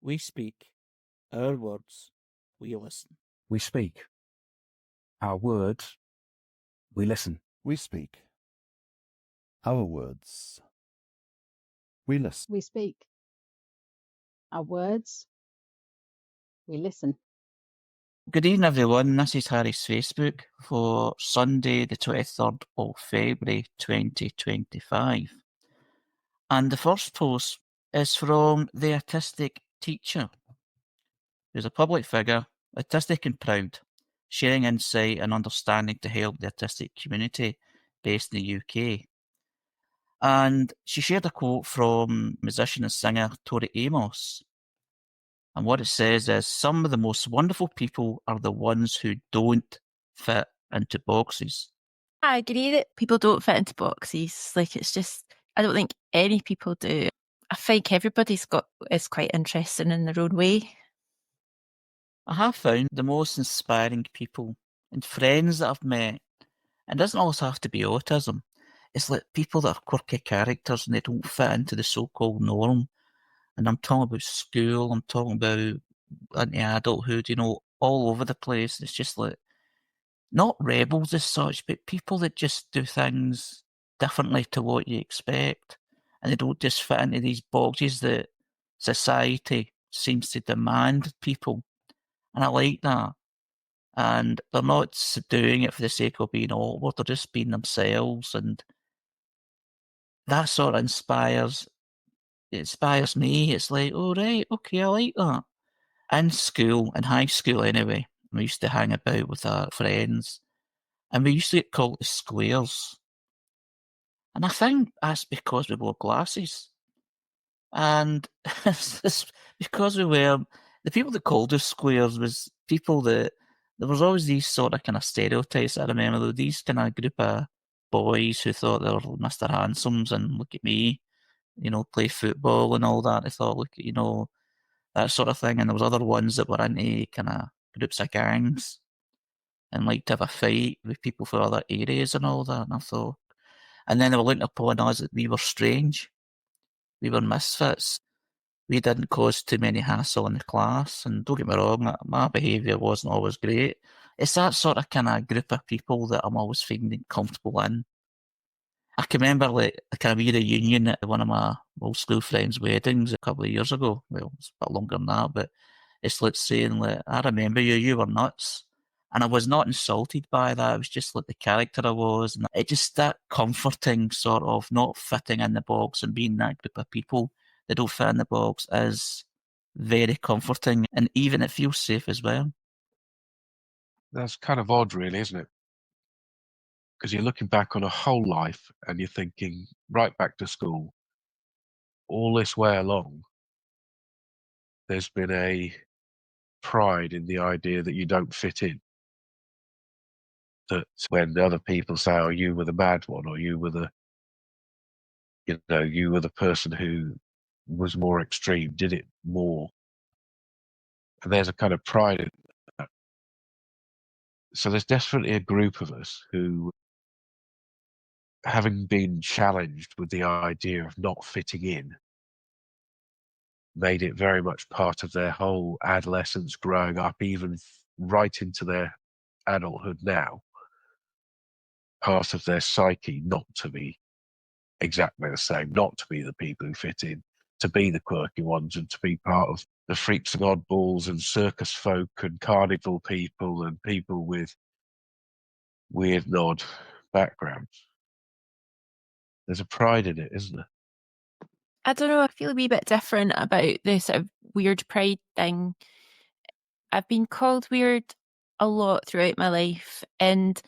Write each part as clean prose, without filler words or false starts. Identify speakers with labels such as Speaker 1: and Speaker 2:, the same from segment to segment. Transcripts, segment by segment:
Speaker 1: We speak. Our words. We listen.
Speaker 2: We speak. Our words. We listen.
Speaker 3: We speak. Our words. We listen.
Speaker 4: We speak. Our words. We listen.
Speaker 1: Good evening, everyone. This is Harry's Facebook for Sunday, the 23rd of February 2025. And the first post is from the Autistic Teacher, who's a public figure, autistic and proud, sharing insight and understanding to help the autistic community based in the UK. And she shared a quote from musician and singer Tori Amos. And what it says is, some of the most wonderful people are the ones who don't fit into boxes.
Speaker 5: I agree that people don't fit into boxes. Like, it's just, I don't think any people do. I think everybody's is quite interesting in their own way.
Speaker 1: I have found the most inspiring people and friends that I've met, and it doesn't always have to be autism, it's like people that are quirky characters and they don't fit into the so-called norm. And I'm talking about school, I'm talking about into adulthood, all over the place. It's just like, not rebels as such, but people that just do things differently to what you expect. And they don't just fit into these boxes that society seems to demand people. And I like that. And they're not doing it for the sake of being awkward, they're just being themselves. And that sort of inspires me. It's like, oh, right, okay, I like that. In school, in high school anyway, we used to hang about with our friends, and we used to get called the squares. And I think that's because we wore glasses. And it's because the people that called us squares was people that, there was always these sort of kind of stereotypes. I remember these kind of group of boys who thought they were Mr. Handsomes and look at me, play football and all that. They thought, look at, that sort of thing. And there was other ones that were into kind of groups of gangs and like to have a fight with people for other areas and all that. And I thought, and then they were looking upon us that we were strange. We were misfits. We didn't cause too many hassle in the class. And don't get me wrong, my behaviour wasn't always great. It's that sort of kind of group of people that I'm always feeling comfortable in. I can remember like a kind of reunion at one of my old school friends' weddings a couple of years ago. Well, it's a bit longer than that, but it's like saying, like, I remember you were nuts. And I was not insulted by that. It was just like the character I was. And it just that comforting sort of not fitting in the box and being that group of people that don't fit in the box is very comforting. And even it feels safe as well.
Speaker 6: That's kind of odd, really, isn't it? Because you're looking back on a whole life and you're thinking, right back to school, all this way along, there's been a pride in the idea that you don't fit in. That when other people say, oh, you were the bad one, or you were the person who was more extreme, did it more. And there's a kind of pride in that. So there's definitely a group of us who, having been challenged with the idea of not fitting in, made it very much part of their whole adolescence, growing up, even right into their adulthood now, part of their psyche not to be exactly the same, not to be the people who fit in, to be the quirky ones and to be part of the freaks and oddballs and circus folk and carnival people and people with weird and odd backgrounds. There's a pride in it, isn't there?
Speaker 5: I don't know, I feel a wee bit different about the sort of weird pride thing. I've been called weird a lot throughout my life, and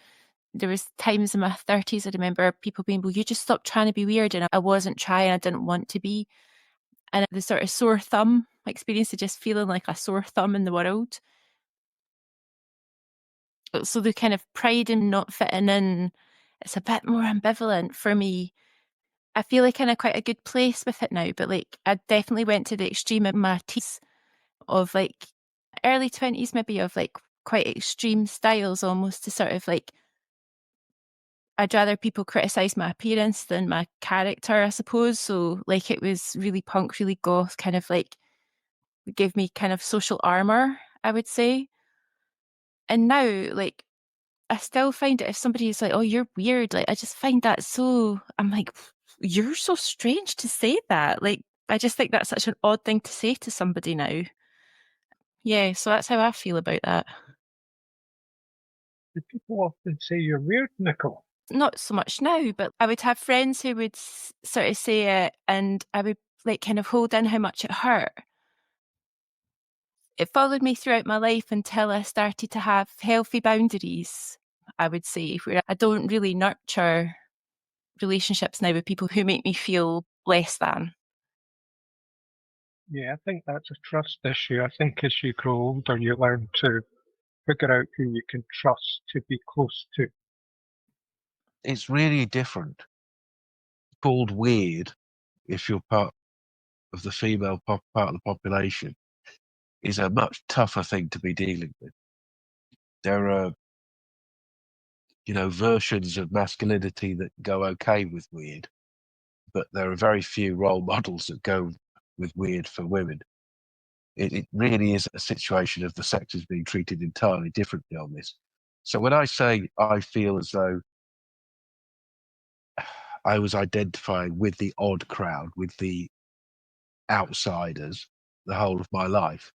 Speaker 5: there was times in my 30s I remember people being, well, you just stop trying to be weird, and I wasn't trying, I didn't want to be. And the sort of sore thumb experience of just feeling like a sore thumb in the world. So the kind of pride in not fitting in, it's a bit more ambivalent for me. I feel like I'm in quite a good place with it now, but like I definitely went to the extreme in my teens of like early 20s, maybe, of like quite extreme styles, almost to sort of like, I'd rather people criticise my appearance than my character, I suppose. So like it was really punk, really goth, kind of like It gave me kind of social armor, I would say. And now, like, I still find it if somebody's like, oh, you're weird, like, I just find that so, I'm like, you're so strange to say that. Like, I just think that's such an odd thing to say to somebody now. Yeah, so that's how I feel about that.
Speaker 7: Do people often say you're weird, Nicola?
Speaker 5: Not so much now, but I would have friends who would sort of say it, and I would like kind of hold in how much it hurt. It followed me throughout my life until I started to have healthy boundaries, I would say, where I don't really nurture relationships now with people who make me feel less than.
Speaker 7: Yeah, I think that's a trust issue. I think as you grow older, you learn to figure out who you can trust to be close to.
Speaker 6: It's really different. Called weird, if you're part of the female part of the population, is a much tougher thing to be dealing with. There are, versions of masculinity that go okay with weird, but there are very few role models that go with weird for women. It really is a situation of the sexes being treated entirely differently on this. So when I say I feel as though I was identifying with the odd crowd, with the outsiders, the whole of my life,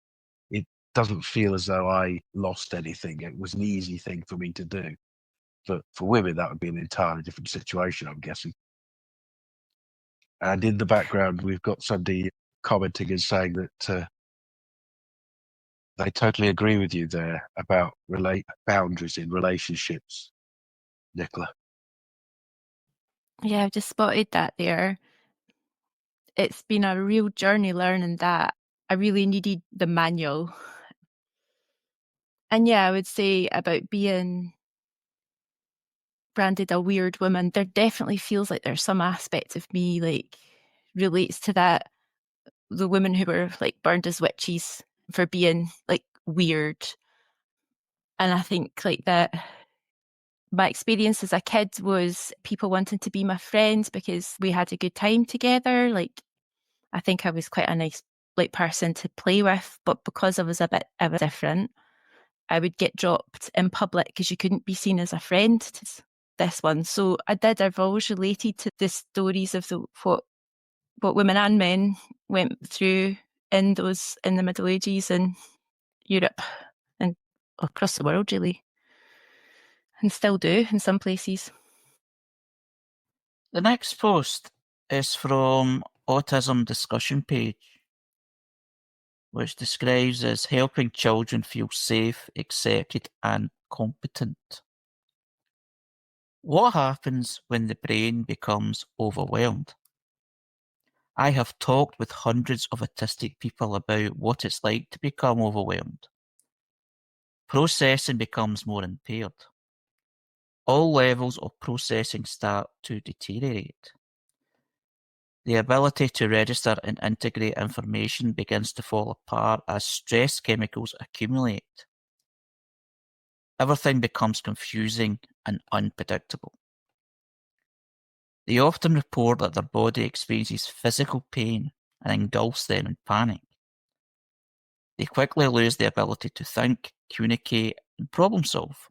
Speaker 6: it doesn't feel as though I lost anything. It was an easy thing for me to do. But for women, that would be an entirely different situation, I'm guessing. And in the background, we've got somebody commenting and saying that they totally agree with you there about boundaries in relationships, Nicola.
Speaker 5: Yeah, I've just spotted that there. It's been a real journey learning that. I really needed the manual. And yeah, I would say about being branded a weird woman, there definitely feels like there's some aspect of me like relates to that. The women who were like burned as witches for being like weird. And I think like that my experience as a kid was people wanting to be my friends because we had a good time together. Like I think I was quite a nice like person to play with, but because I was different, I would get dropped in public because you couldn't be seen as a friend to this one. So I've always related to the stories of what women and men went through in the Middle Ages in Europe and across the world really, and still do in some places.
Speaker 1: The next post is from Autism discussion page, which describes as helping children feel safe, accepted and competent. What happens when the brain becomes overwhelmed? I have talked with hundreds of autistic people about what it's like to become overwhelmed. Processing becomes more impaired. All levels of processing start to deteriorate. The ability to register and integrate information begins to fall apart as stress chemicals accumulate. Everything becomes confusing and unpredictable. They often report that their body experiences physical pain and engulfs them in panic. They quickly lose the ability to think, communicate, and problem solve.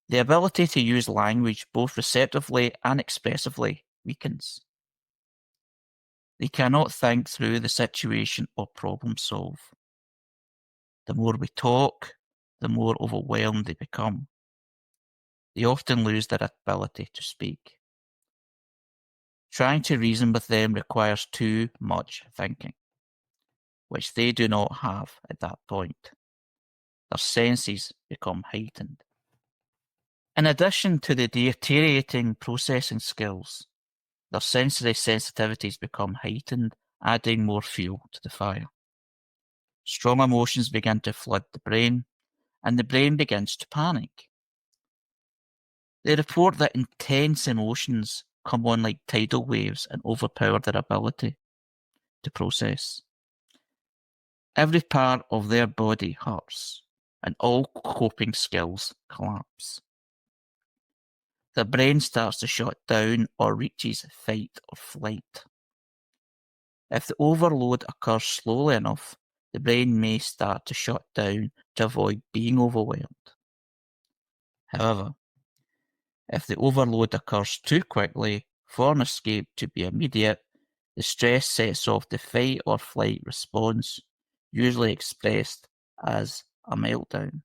Speaker 1: The ability to use language both receptively and expressively weakens. They cannot think through the situation or problem solve. The more we talk, the more overwhelmed they become. They often lose their ability to speak. Trying to reason with them requires too much thinking, which they do not have at that point. Their senses become heightened. In addition to the deteriorating processing skills, their sensory sensitivities become heightened, adding more fuel to the fire. Strong emotions begin to flood the brain, and the brain begins to panic. They report that intense emotions come on like tidal waves and overpower their ability to process. Every part of their body hurts, and all coping skills collapse. The brain starts to shut down or reaches fight or flight. If the overload occurs slowly enough, the brain may start to shut down to avoid being overwhelmed. However, if the overload occurs too quickly for an escape to be immediate, the stress sets off the fight or flight response, usually expressed as a meltdown.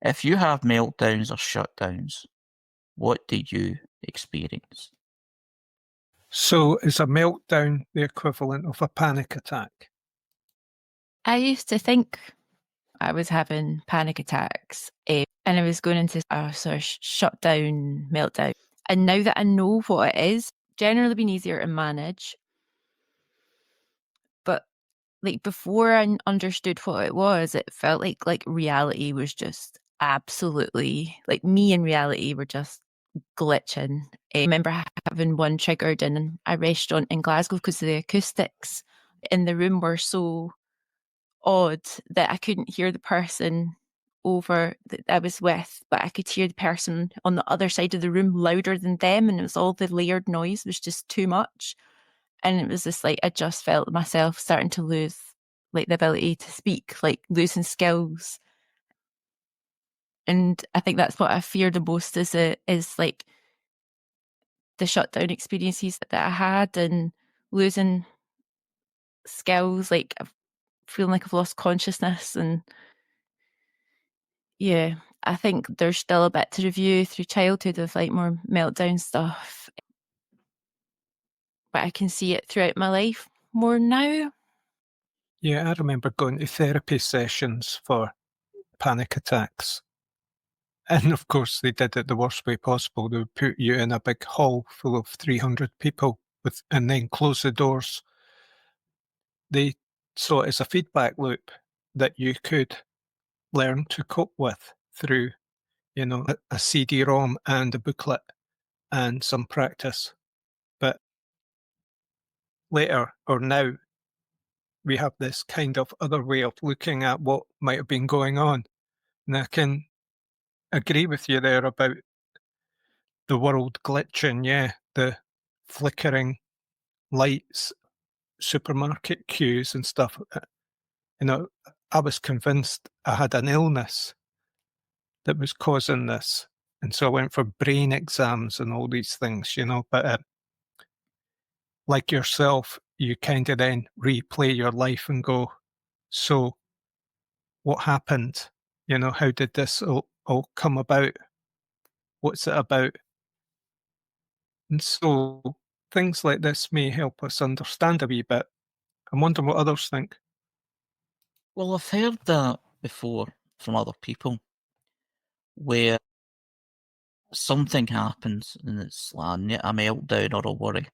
Speaker 1: If you have meltdowns or shutdowns, what do you experience?
Speaker 7: So is a meltdown the equivalent of a panic attack?
Speaker 5: I used to think I was having panic attacks and I was going into a sort of shutdown, meltdown. And now that I know what it is, generally been easier to manage. But like before I understood what it was, it felt like reality was just absolutely, like me and reality were just glitching. I remember having one triggered in a restaurant in Glasgow because the acoustics in the room were so odd that I couldn't hear the person over that I was with, but I could hear the person on the other side of the room louder than them, and it was all the layered noise was just too much. And it was just like I just felt myself starting to lose like the ability to speak, like losing skills. And I think that's what I fear the most is like the shutdown experiences that I had and losing skills, like feeling like I've lost consciousness. And yeah, I think there's still a bit to review through childhood of like more meltdown stuff. But I can see it throughout my life more now.
Speaker 7: Yeah, I remember going to therapy sessions for panic attacks. And of course, they did it the worst way possible. They would put you in a big hall full of 300 people and then close the doors. They saw it as a feedback loop that you could learn to cope with through, a CD-ROM and a booklet and some practice. But later or now, we have this kind of other way of looking at what might have been going on. And I can agree with you there about the world glitching, yeah, the flickering lights, supermarket queues and stuff. I was convinced I had an illness that was causing this. And so I went for brain exams and all these things, but like yourself, you kind of then replay your life and go, so what happened? How did this all come about? What's it about? And so things like this may help us understand a wee bit. I'm wondering what others think.
Speaker 1: Well, I've heard that before from other people where something happens and it's like a meltdown or a worry,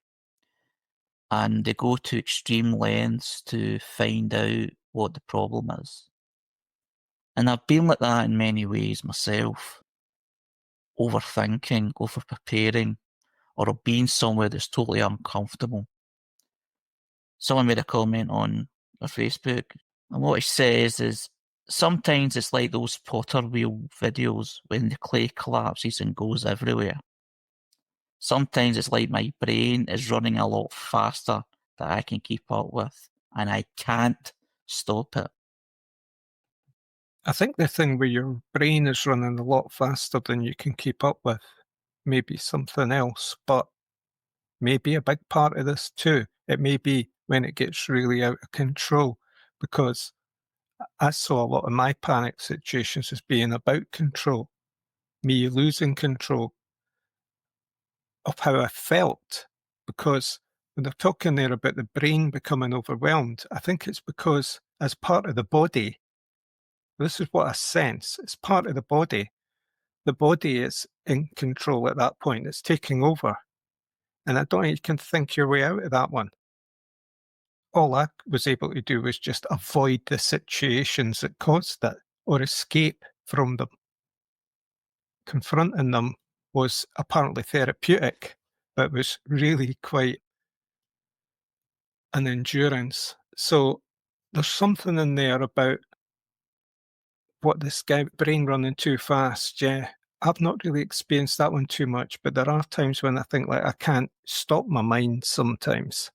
Speaker 1: and they go to extreme lengths to find out what the problem is. And I've been like that in many ways myself, overthinking, over-preparing, or being somewhere that's totally uncomfortable. Someone made a comment on their Facebook, and what he says is, sometimes it's like those Potter wheel videos when the clay collapses and goes everywhere. Sometimes it's like my brain is running a lot faster than I can keep up with, and I can't stop it.
Speaker 7: I think the thing where your brain is running a lot faster than you can keep up with may be something else, but maybe a big part of this too. It may be when it gets really out of control, because I saw a lot of my panic situations as being about control, me losing control of how I felt. Because when they're talking there about the brain becoming overwhelmed, I think it's because as part of the body, this is what I sense, it's part of the body is in control at that point, it's taking over. And I don't think you can think your way out of that one. All I was able to do was just avoid the situations that caused it or escape from them. Confronting them was apparently therapeutic, but was really quite an endurance. So there's something in there about what this guy, brain running too fast. Yeah, I've not really experienced that one too much, but there are times when I think like I can't stop my mind sometimes.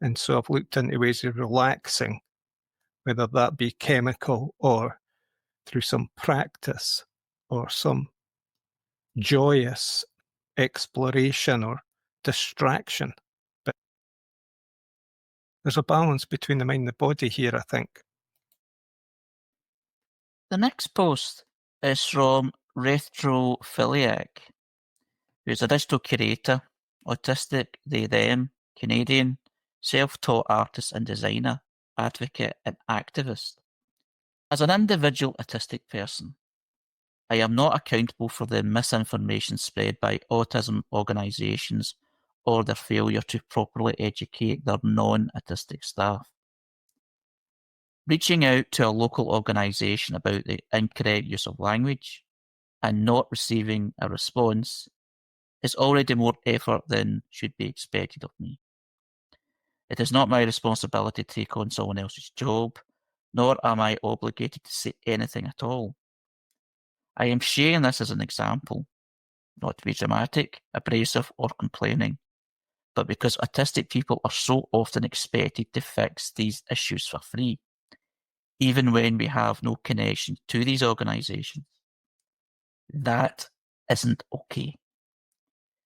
Speaker 7: And so I've looked into ways of relaxing, whether that be chemical or through some practice or some joyous exploration or distraction. But there's a balance between the mind and the body here, I think.
Speaker 1: The next post is from Retrophilliac, who's a digital curator, autistic, they, them, Canadian, self-taught artist and designer, advocate and activist. As an individual autistic person, I am not accountable for the misinformation spread by autism organisations or their failure to properly educate their non-autistic staff. Reaching out to a local organisation about the incorrect use of language and not receiving a response is already more effort than should be expected of me. It is not my responsibility to take on someone else's job, nor am I obligated to say anything at all. I am sharing this as an example, not to be dramatic, abrasive, or complaining, but because autistic people are so often expected to fix these issues for free, even when we have no connection to these organisations. That isn't okay.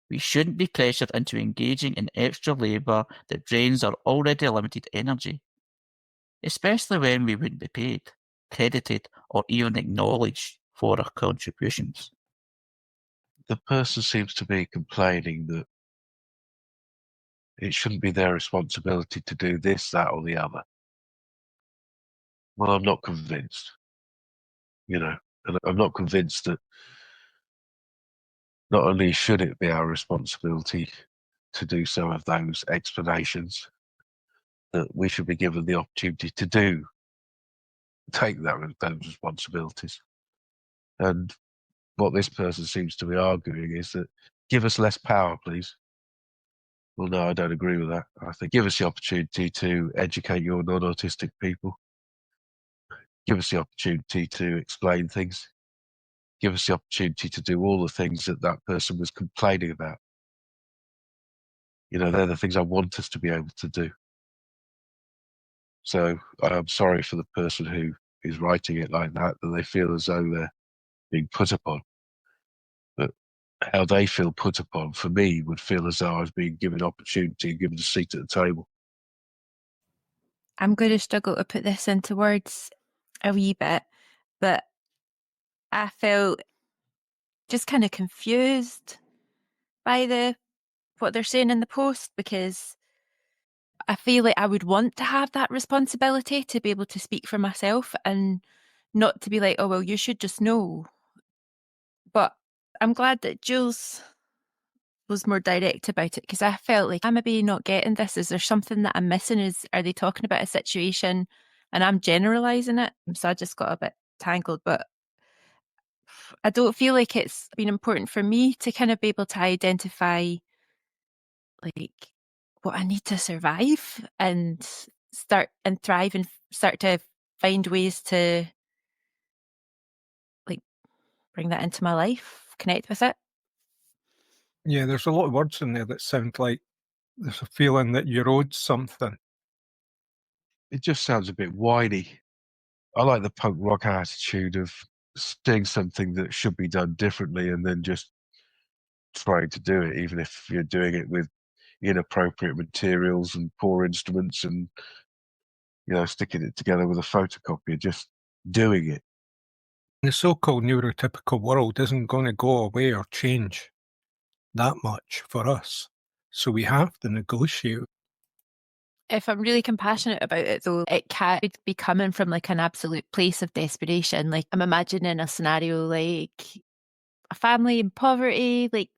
Speaker 1: We shouldn't be pressured into engaging in extra labour that drains our already limited energy, especially when we wouldn't be paid, credited, or even acknowledged for our contributions.
Speaker 6: The person seems to be complaining that it shouldn't be their responsibility to do this, that, or the other. Well, I'm not convinced, and I'm not convinced that not only should it be our responsibility to do some of those explanations, that we should be given the opportunity to take those responsibilities. And what this person seems to be arguing is that give us less power, please. Well, no, I don't agree with that. I think give us the opportunity to educate your non-autistic people. Give us the opportunity to explain things. Give us the opportunity to do all the things that that person was complaining about. They're the things I want us to be able to do. So I'm sorry for the person who is writing it like that they feel as though they're being put upon. But how they feel put upon, for me, would feel as though I was being given opportunity and given a seat at the table.
Speaker 5: I'm going to struggle to put this into words a wee bit, but I felt just kind of confused by what they're saying in the post, because I feel like I would want to have that responsibility to be able to speak for myself and not to be like, oh, well, you should just know. But I'm glad that Jules was more direct about it, because I felt like I'm maybe not getting this. Is there something that I'm missing? Are they talking about a situation and I'm generalising it? So I just got a bit tangled, but I don't feel like it's been important for me to kind of be able to identify like what I need to survive and start and thrive and start to find ways to like bring that into my life, connect with it.
Speaker 7: Yeah, there's a lot of words in there that sound like there's a feeling that you're owed something.
Speaker 6: It just sounds a bit whiny. I like the punk rock attitude of seeing something that should be done differently and then just trying to do it, even if you're doing it with inappropriate materials and poor instruments and, sticking it together with a photocopier, just doing it.
Speaker 7: The so-called neurotypical world isn't going to go away or change that much for us. So we have to negotiate.
Speaker 5: If I'm really compassionate about it, though, it can't be coming from like an absolute place of desperation. Like I'm imagining a scenario like a family in poverty, like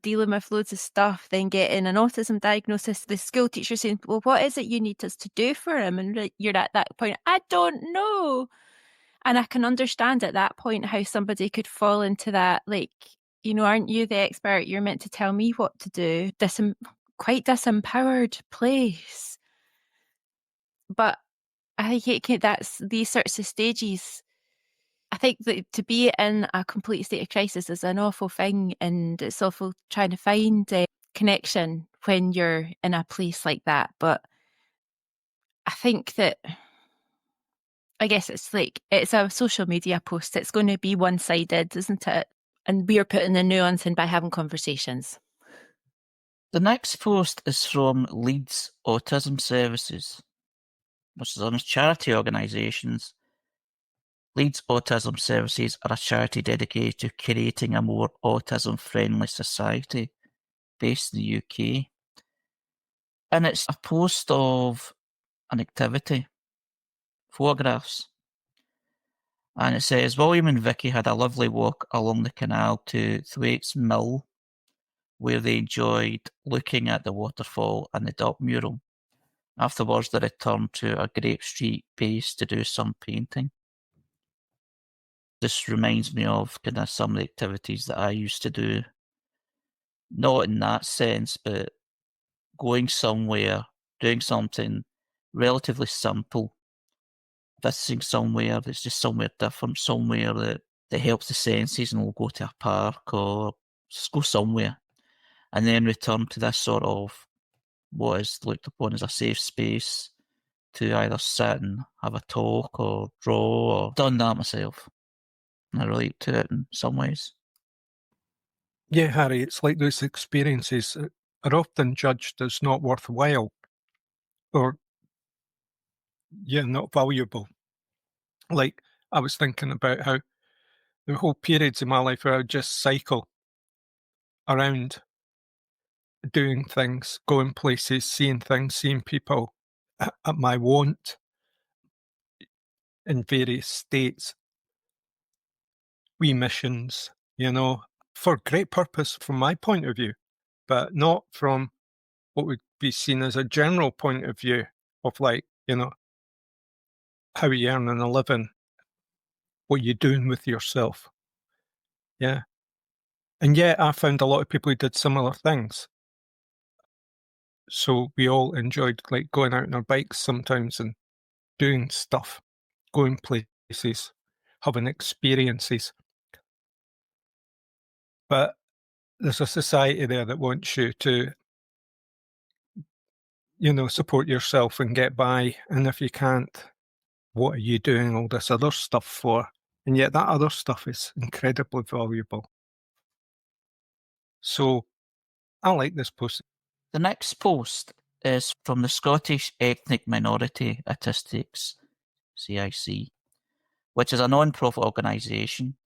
Speaker 5: dealing with loads of stuff, then getting an autism diagnosis, the school teacher saying, well, what is it you need us to do for him? And you're at that point, I don't know. And I can understand at that point how somebody could fall into that, like, aren't you the expert? You're meant to tell me what to do. Quite disempowered place. But I think that's these sorts of stages. I think that to be in a complete state of crisis is an awful thing, and it's awful trying to find connection when you're in a place like that. But I think that, I guess it's a social media post. It's going to be one-sided, isn't it? And we are putting the nuance in by having conversations.
Speaker 1: The next post is from Leeds Autism Services, which is on its charity organisations. Leeds Autism Services are a charity dedicated to creating a more autism-friendly society based in the UK. And it's a post of an activity, photographs. And it says, William and Vicky had a lovely walk along the canal to Thwaites Mill, where they enjoyed looking at the waterfall and the dock mural. Afterwards, they returned to a Grape Street base to do some painting. This reminds me of kind of some of the activities that I used to do. Not in that sense, but going somewhere, doing something relatively simple, visiting somewhere that's just somewhere different, somewhere that helps the senses, and we'll go to a park or just go somewhere, and then return to this sort of what is looked upon as a safe space to either sit and have a talk or draw, or done that myself. And I relate to it in some ways.
Speaker 7: Yeah, Harry, it's like those experiences are often judged as not worthwhile or, not valuable. Like, I was thinking about how the whole periods in my life where I would just cycle around doing things, going places, seeing things, seeing people at my want in various states, wee missions, for great purpose from my point of view, but not from what would be seen as a general point of view of how you earning a living, what you're doing with yourself. Yeah. And yet I found a lot of people who did similar things. So we all enjoyed going out on our bikes sometimes and doing stuff, going places, having experiences. But there's a society there that wants you to, support yourself and get by. And if you can't, what are you doing all this other stuff for? And yet that other stuff is incredibly valuable. So I like this post.
Speaker 1: The next post is from the Scottish Ethnic Minority Autistics, CIC, which is a non-profit organisation,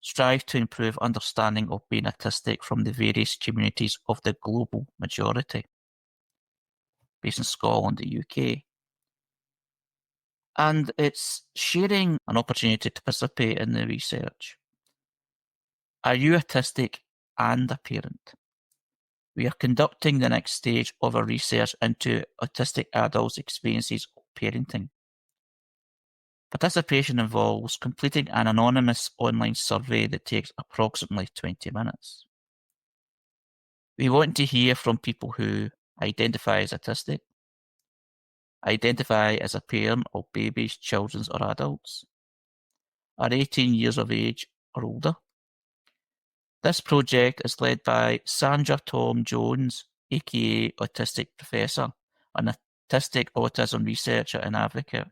Speaker 1: strive to improve understanding of being autistic from the various communities of the global majority, based in Scotland, the UK. And it's sharing an opportunity to participate in the research. Are you autistic and a parent? We are conducting the next stage of our research into autistic adults' experiences of parenting. Participation involves completing an anonymous online survey that takes approximately 20 minutes. We want to hear from people who identify as autistic, identify as a parent of babies, children, or adults, are 18 years of age or older. This project is led by Sandra Tom Jones, aka Autistic Professor, an autistic autism researcher and advocate,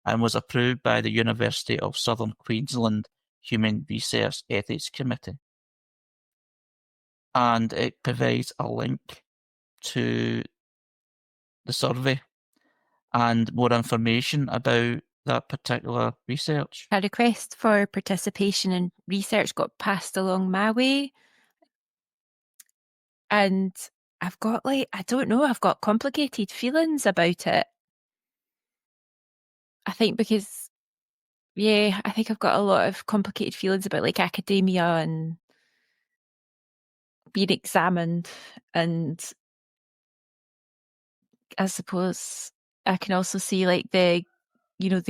Speaker 1: and was approved by the University of Southern Queensland Human Research Ethics Committee. And it provides a link to the survey and more information about that particular research.
Speaker 5: A request for participation in research got passed along my way. And I've got I've got complicated feelings about it. I think because, I think I've got a lot of complicated feelings about academia and being examined, and I suppose I can also see the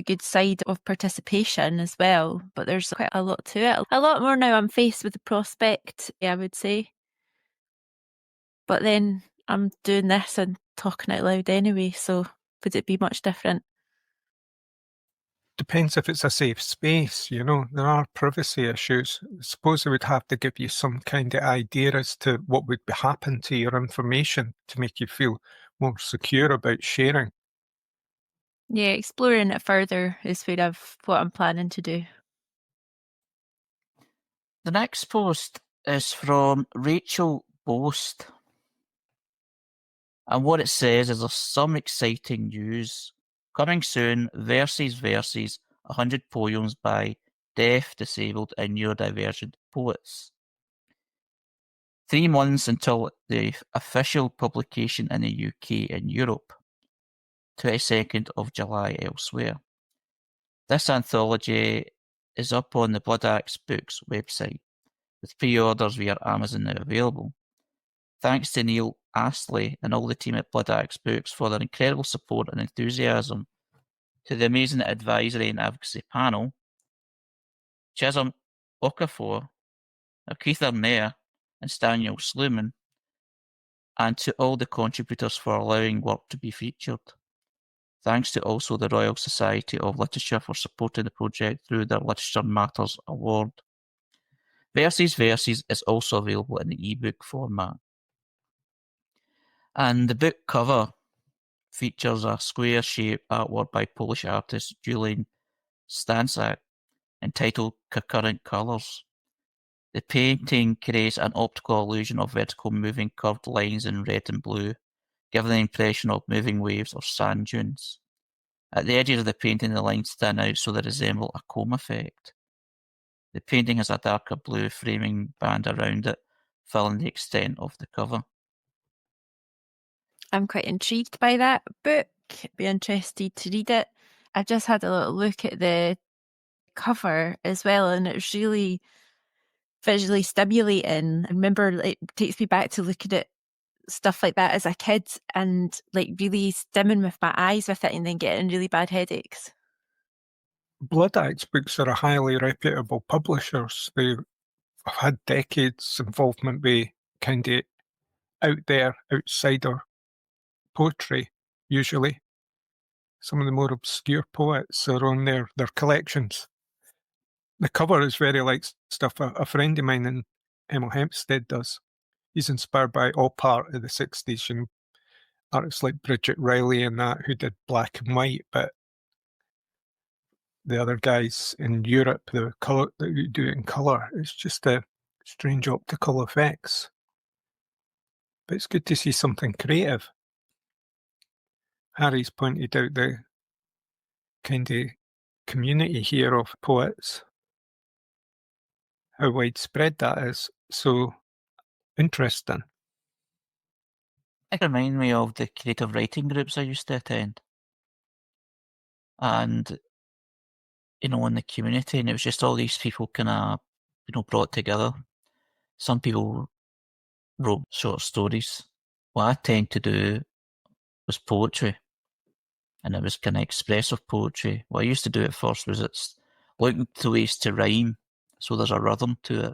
Speaker 5: good side of participation as well, but there's quite a lot to it. A lot more now I'm faced with the prospect, I would say. But then I'm doing this and talking out loud anyway, so would it be much different?
Speaker 7: Depends if it's a safe space, you know. There are privacy issues. I suppose they would have to give you some kind of idea as to what would happen to your information to make you feel more secure about sharing.
Speaker 5: Yeah, exploring it further is what I'm planning to do.
Speaker 1: The next post is from Rachael Boast. And what it says is there's some exciting news. Coming soon, Verses 100 poems by deaf, disabled and neurodivergent poets. 3 months until the official publication in the UK and Europe. 22nd of July elsewhere. This anthology is up on the Blood Axe Books website, with pre-orders via Amazon now available. Thanks to Neil Astley and all the team at Blood Axe Books for their incredible support and enthusiasm, to the amazing advisory and advocacy panel, Chisholm Okafor, Keitha Mayer and Daniel Sluman, and to all the contributors for allowing work to be featured. Thanks to also the Royal Society of Literature for supporting the project through their Literature Matters Award. Verses is also available in the ebook format. And the book cover features a square-shaped artwork by Polish artist Julian Stanczak entitled Concurrent Colours. The painting creates an optical illusion of vertical moving curved lines in red and blue, giving the impression of moving waves or sand dunes. At the edges of the painting, the lines stand out so they resemble a comb effect. The painting has a darker blue framing band around it, filling the extent of the cover.
Speaker 5: I'm quite intrigued by that book. Be interested to read it. I've just had a little look at the cover as well, and it's really visually stimulating. I remember it takes me back to looking at stuff like that as a kid and like really stimming with my eyes with it and then getting really bad headaches.
Speaker 7: Blood Axe Books are a highly reputable publishers. They've had decades involvement with kind of out there, outsider poetry, usually. Some of the more obscure poets are on their collections. The cover is very like stuff a friend of mine in Hemel Hempstead does. He's inspired by all part of the 60s, you know, artists like Bridget Riley and that, who did black and white, but the other guys in Europe, the colour that you do it in colour, it's just a strange optical effects. But it's good to see something creative. Harry's pointed out the kind of community here of poets, how widespread that is. So interesting.
Speaker 1: It reminded me of the creative writing groups I used to attend. And, you know, in the community, and it was just all these people kind of, you know, brought together. Some people wrote short stories. What I tend to do was poetry. And it was kind of expressive poetry. What I used to do at first was it's looking for ways to rhyme, so there's a rhythm to it.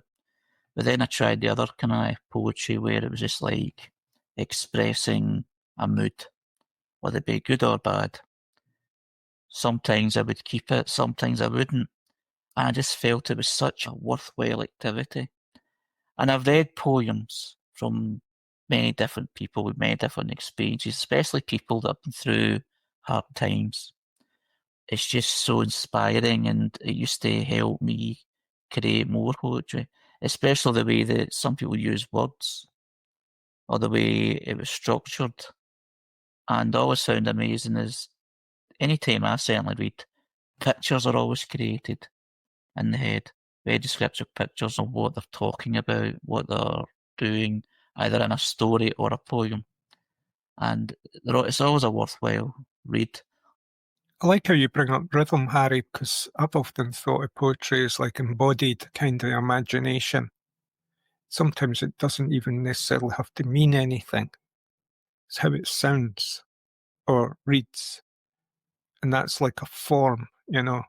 Speaker 1: But then I tried the other kind of poetry where it was just like expressing a mood, whether it be good or bad. Sometimes I would keep it, sometimes I wouldn't. And I just felt it was such a worthwhile activity. And I've read poems from many different people with many different experiences, especially people that have been through hard times. It's just so inspiring, and it used to help me create more poetry, especially the way that some people use words or the way it was structured. And I always found amazing is anytime I certainly read, pictures are always created in the head, very descriptive pictures of what they're talking about, what they're doing, either in a story or a poem. And it's always a worthwhile read.
Speaker 7: I like how you bring up rhythm, Harry, because I've often thought of poetry as like embodied kind of imagination. Sometimes it doesn't even necessarily have to mean anything. It's how it sounds or reads. And that's like a form, you know.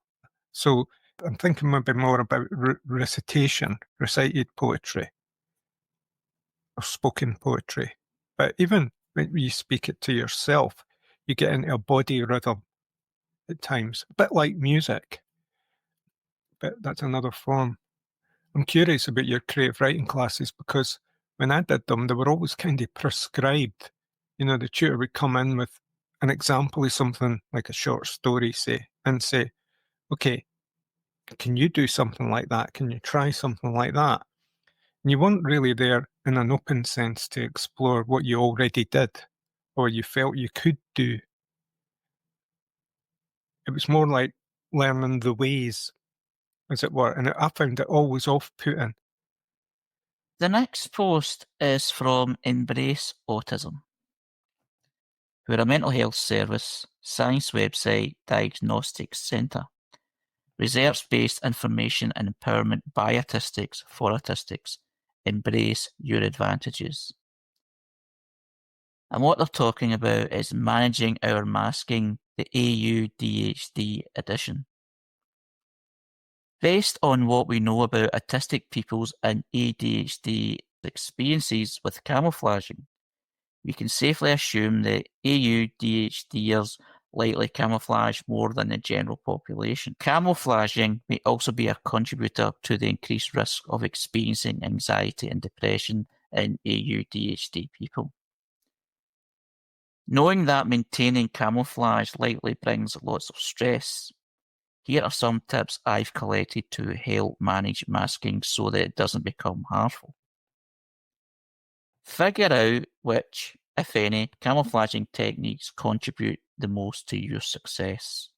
Speaker 7: So I'm thinking maybe more about recitation, recited poetry, or spoken poetry. But even when you speak it to yourself, you get into a body rhythm. at times, a bit like music, but that's another form. I'm curious about your creative writing classes because when I did them, they were always kind of prescribed. You know, the tutor would come in with an example of something like a short story, say, and say, okay, can you do something like that? Can you try something like that? And you weren't really there in an open sense to explore what you already did or you felt you could do. It was more like learning the ways, as it were, and I found it always off-putting.
Speaker 1: The next post is from Embrace Autism, who are a mental health service, science website, diagnostics centre, research-based information and empowerment by autistics for autistics. Embrace your advantages. And what they're talking about is managing our masking, the AUDHD edition. Based on what we know about autistic people's and ADHD experiences with camouflaging, we can safely assume that AUDHDers likely camouflage more than the general population. Camouflaging may also be a contributor to the increased risk of experiencing anxiety and depression in AUDHD people. Knowing that maintaining camouflage likely brings lots of stress, here are some tips I've collected to help manage masking so that it doesn't become harmful. Figure out which, if any, camouflaging techniques contribute the most to your success.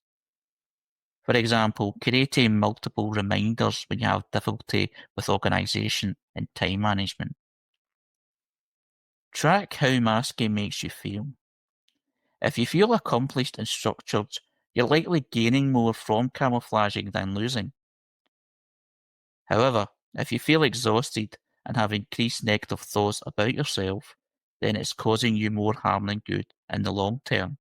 Speaker 1: For example, creating multiple reminders when you have difficulty with organisation and time management. Track how masking makes you feel. If you feel accomplished and structured, you're likely gaining more from camouflaging than losing. However, if you feel exhausted and have increased negative thoughts about yourself, then it's causing you more harm than good in the long term.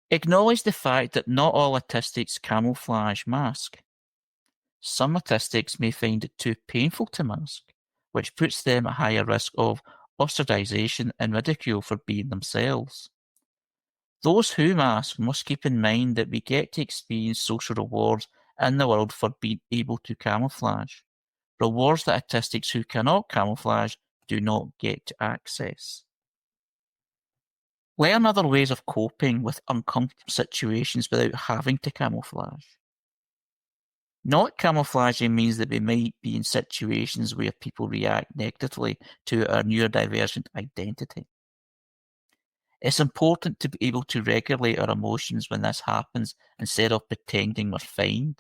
Speaker 1: Acknowledge the fact that not all autistics camouflage mask. Some autistics may find it too painful to mask, which puts them at higher risk of ostracization and ridicule for being themselves. Those who mask must keep in mind that we get to experience social rewards in the world for being able to camouflage. Rewards that autistics who cannot camouflage do not get to access. Learn other ways of coping with uncomfortable situations without having to camouflage. Not camouflaging means that we might be in situations where people react negatively to our neurodivergent identity. It's important to be able to regulate our emotions when this happens instead of pretending we're fine.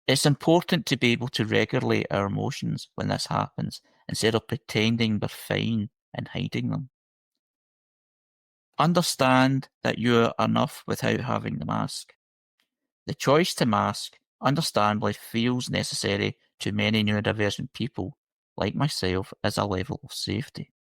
Speaker 1: It's important to be able to regulate our emotions when this happens instead of pretending we're fine and hiding them. Understand that you are enough without having the mask. The choice to mask, understandably, feels necessary to many neurodivergent people, like myself, as a level of safety.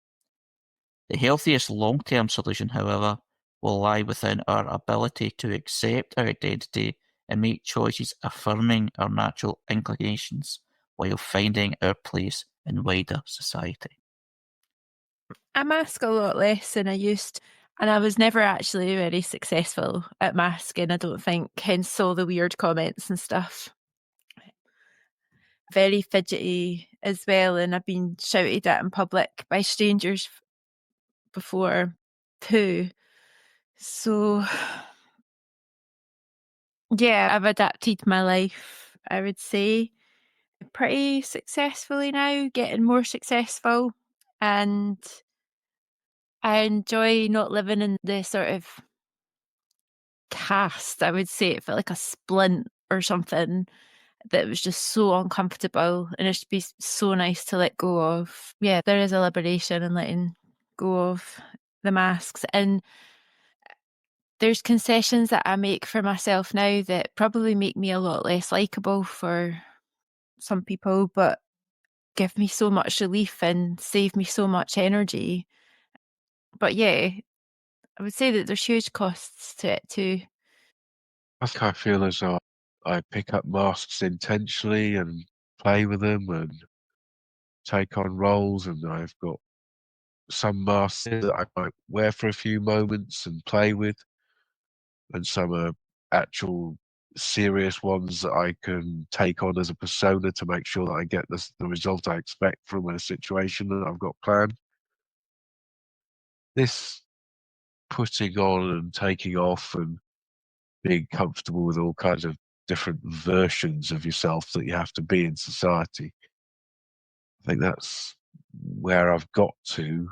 Speaker 1: The healthiest long-term solution, however, will lie within our ability to accept our identity and make choices affirming our natural inclinations while finding our place in wider society.
Speaker 5: I mask a lot less than I used, and I was never actually very successful at masking, I don't think, hence all the weird comments and stuff. Very fidgety as well, and I've been shouted at in public by strangers before too. So yeah, I've adapted my life, I would say, pretty successfully now, getting more successful, and I enjoy not living in the sort of cast. I would say it felt like a splint or something that was just so uncomfortable, and it'd be so nice to let go of. Yeah, there is a liberation in letting go of the masks, and there's concessions that I make for myself now that probably make me a lot less likable for some people, but give me so much relief and save me so much energy. But yeah, I would say that there's huge costs to it too.
Speaker 6: I think I feel as though I pick up masks intentionally and play with them and take on roles, and I've got some masks that I might wear for a few moments and play with. and some are actual serious ones that I can take on as a persona to make sure that I get the result I expect from a situation that I've got planned. This putting on and taking off and being comfortable with all kinds of different versions of yourself that you have to be in society, I think that's where I've got to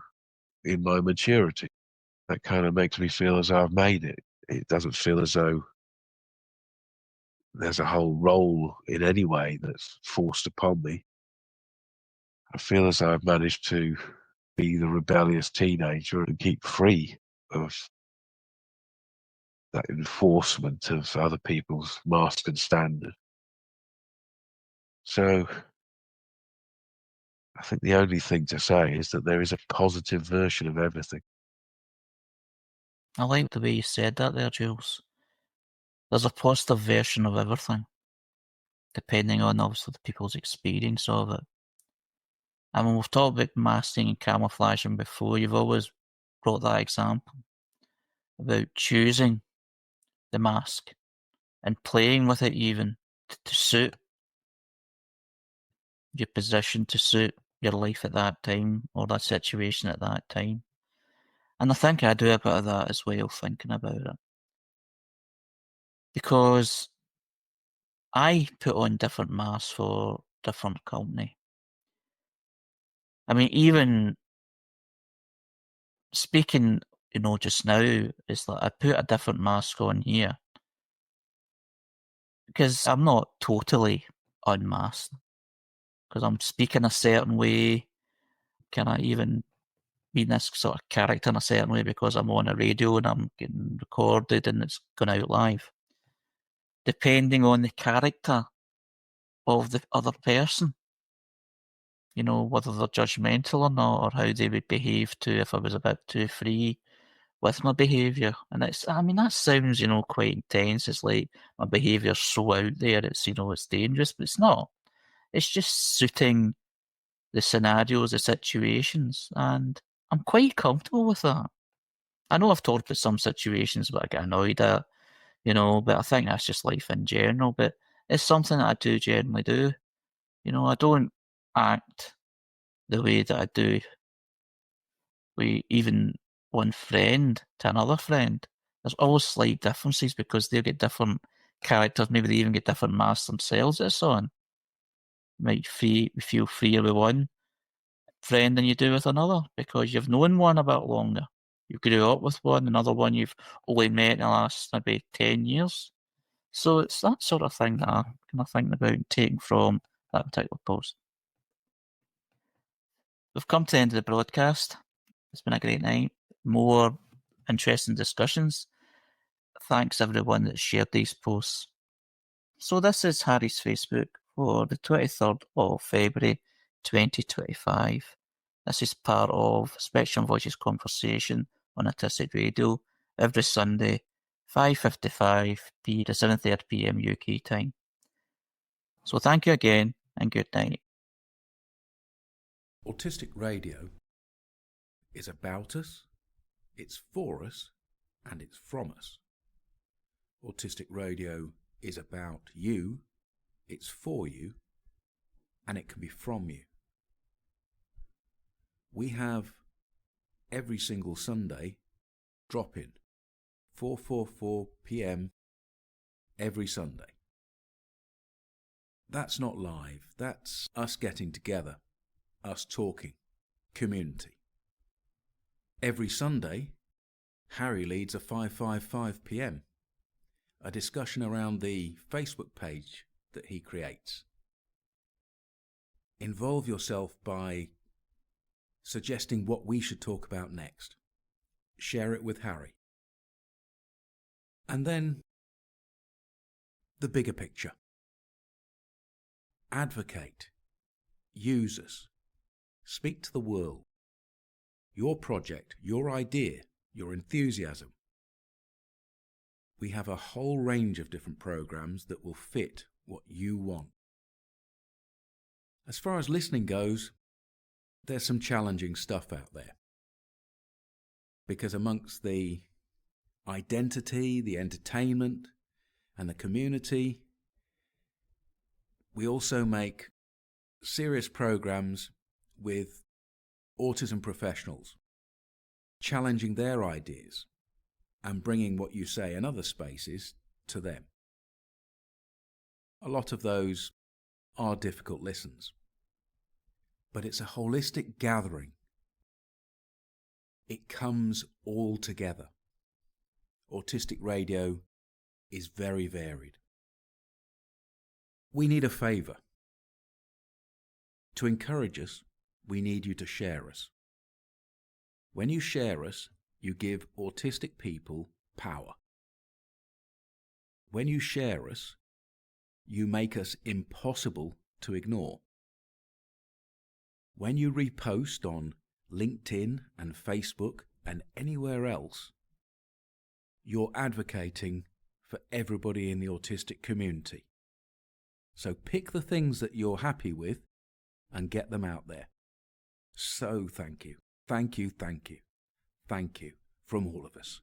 Speaker 6: in my maturity. That kind of makes me feel as though I've made it. It doesn't feel as though there's a whole role in any way that's forced upon me. I feel as though I've managed to be the rebellious teenager and keep free of that enforcement of other people's mask and standard. So I think the only thing to say is that there is a positive version of everything.
Speaker 1: I like the way you said that there, Jules. There's a positive version of everything, depending on obviously the people's experience of it. And when we've talked about masking and camouflaging before, you've always brought that example about choosing the mask and playing with it even to suit your position, to suit your life at that time or that situation at that time. And I think I do a bit of that as well, thinking about it. Because I put on different masks for different company. I mean, even speaking, just now, is like I put a different mask on here because I'm not totally unmasked. Because I'm speaking a certain way. Can I even be in this sort of character in a certain way because I'm on a radio and I'm getting recorded and it's going out live? Depending on the character of the other person, whether they're judgmental or not, or how they would behave to if I was a bit too free with my behaviour. And that sounds, quite intense. It's like my behaviour's so out there, it's dangerous, but it's not. It's just suiting the scenarios, the situations, and I'm quite comfortable with that. I know I've talked about some situations where I get annoyed at, but I think that's just life in general. But it's something that I do generally do. I don't act the way that I do with even one friend to another friend. There's always slight differences because they get different characters. Maybe they even get different masks themselves and so on. You might feel freer with one friend than you do with another because you've known one a bit longer. You grew up with one, another one you've only met in the last maybe 10 years. So it's that sort of thing that I'm kind of thinking about and taking from that particular post. We've come to the end of the broadcast. It's been a great night. More interesting discussions. Thanks everyone that shared these posts. So this is Harry's Facebook for the 23rd of February 2025. This is part of Spectrum Voices Conversation on Autistic Radio every Sunday, 5:55 p to 7:30 p.m. UK time. So thank you again and good night.
Speaker 2: Autistic Radio is about us, it's for us, and it's from us. Autistic Radio is about you, it's for you, and it can be from you. We have every single Sunday drop-in, 4:44 p.m. every Sunday. That's not live, that's us getting together, us talking, community. Every Sunday, Harry leads a 5:55 p.m, a discussion around the Facebook page that he creates. Involve yourself by suggesting what we should talk about next. Share it with Harry. And then, the bigger picture. Advocate. Use us. Speak to the world. Your project, your idea, your enthusiasm. We have a whole range of different programs that will fit what you want. As far as listening goes, there's some challenging stuff out there. Because amongst the identity, the entertainment, and the community. We also make serious programs with autism professionals, challenging their ideas and bringing what you say in other spaces to them. A lot of those are difficult listens, but it's a holistic gathering. It comes all together. Autistic radio is very varied. We need a favour. To encourage us, we need you to share us. When you share us, you give autistic people power. When you share us, you make us impossible to ignore. When you repost on LinkedIn and Facebook and anywhere else, you're advocating for everybody in the autistic community. So pick the things that you're happy with and get them out there. So thank you. Thank you, thank you. Thank you from all of us.